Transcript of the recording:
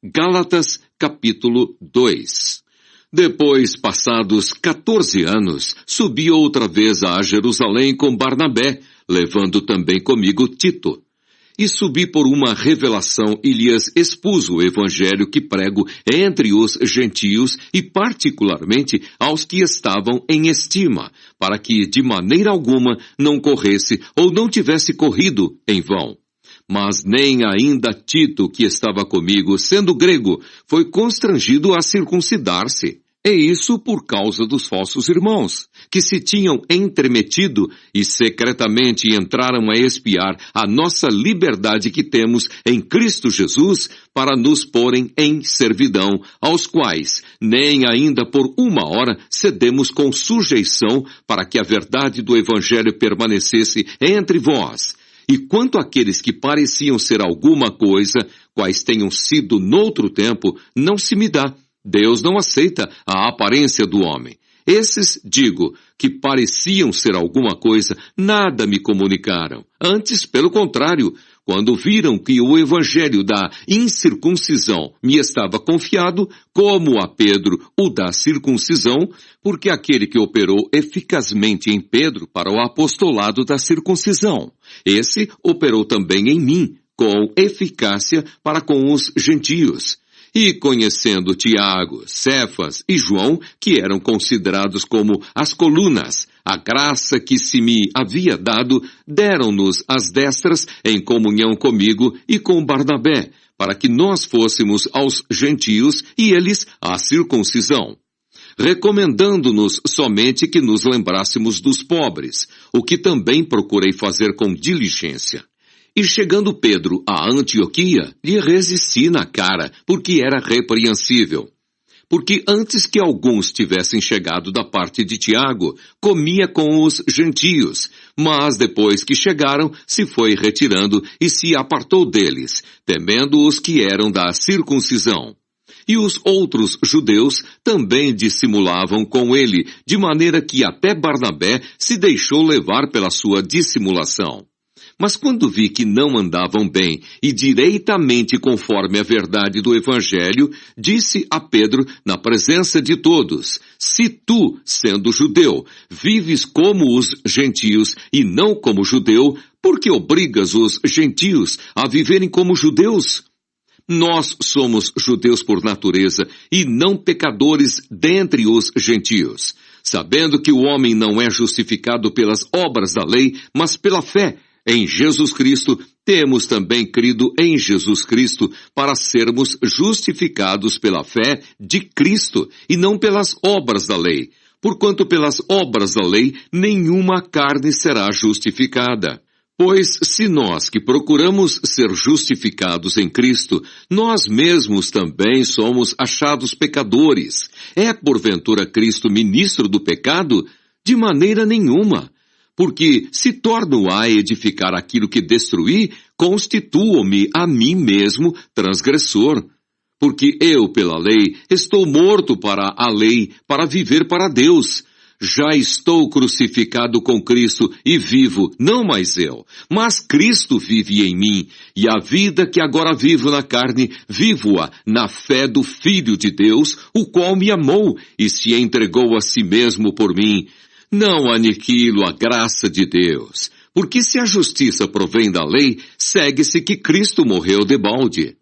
Gálatas, capítulo 2. Depois, passados 14 anos, subi outra vez a Jerusalém com Barnabé, levando também comigo Tito. E subi por uma revelação e lhes expus o evangelho que prego entre os gentios e particularmente aos que estavam em estima, para que de maneira alguma não corresse ou não tivesse corrido em vão. Mas nem ainda Tito, que estava comigo, sendo grego, foi constrangido a circuncidar-se. E isso por causa dos falsos irmãos, que se tinham entremetido e secretamente entraram a espiar a nossa liberdade que temos em Cristo Jesus para nos porem em servidão, aos quais nem ainda por uma hora cedemos com sujeição para que a verdade do Evangelho permanecesse entre vós. E quanto àqueles que pareciam ser alguma coisa, quais tenham sido noutro tempo, não se me dá. Deus não aceita a aparência do homem. Esses, digo, que pareciam ser alguma coisa, nada me comunicaram. Antes, pelo contrário, quando viram que o evangelho da incircuncisão me estava confiado, como a Pedro o da circuncisão, porque aquele que operou eficazmente em Pedro para o apostolado da circuncisão, esse operou também em mim, com eficácia para com os gentios. E conhecendo Tiago, Cefas e João, que eram considerados como as colunas, a graça que se me havia dado, deram-nos as destras em comunhão comigo e com Barnabé, para que nós fôssemos aos gentios e eles à circuncisão, recomendando-nos somente que nos lembrássemos dos pobres, o que também procurei fazer com diligência. E chegando Pedro a Antioquia, lhe resisti na cara, porque era repreensível. Porque antes que alguns tivessem chegado da parte de Tiago, comia com os gentios, mas depois que chegaram, se foi retirando e se apartou deles, temendo os que eram da circuncisão. E os outros judeus também dissimulavam com ele, de maneira que até Barnabé se deixou levar pela sua dissimulação. Mas quando vi que não andavam bem e direitamente conforme a verdade do Evangelho, disse a Pedro na presença de todos: se tu, sendo judeu, vives como os gentios e não como judeu, por que obrigas os gentios a viverem como judeus? Nós somos judeus por natureza e não pecadores dentre os gentios, sabendo que o homem não é justificado pelas obras da lei, mas pela fé. Em Jesus Cristo, temos também crido em Jesus Cristo para sermos justificados pela fé de Cristo e não pelas obras da lei, porquanto pelas obras da lei nenhuma carne será justificada. Pois se nós que procuramos ser justificados em Cristo, nós mesmos também somos achados pecadores, é porventura Cristo ministro do pecado? De maneira nenhuma. Porque se torno a edificar aquilo que destruí, constituo-me a mim mesmo transgressor. Porque eu, pela lei, estou morto para a lei, para viver para Deus. Já estou crucificado com Cristo e vivo, não mais eu, mas Cristo vive em mim, e a vida que agora vivo na carne, vivo-a na fé do Filho de Deus, o qual me amou e se entregou a si mesmo por mim. Não aniquilo a graça de Deus, porque se a justiça provém da lei, segue-se que Cristo morreu debalde.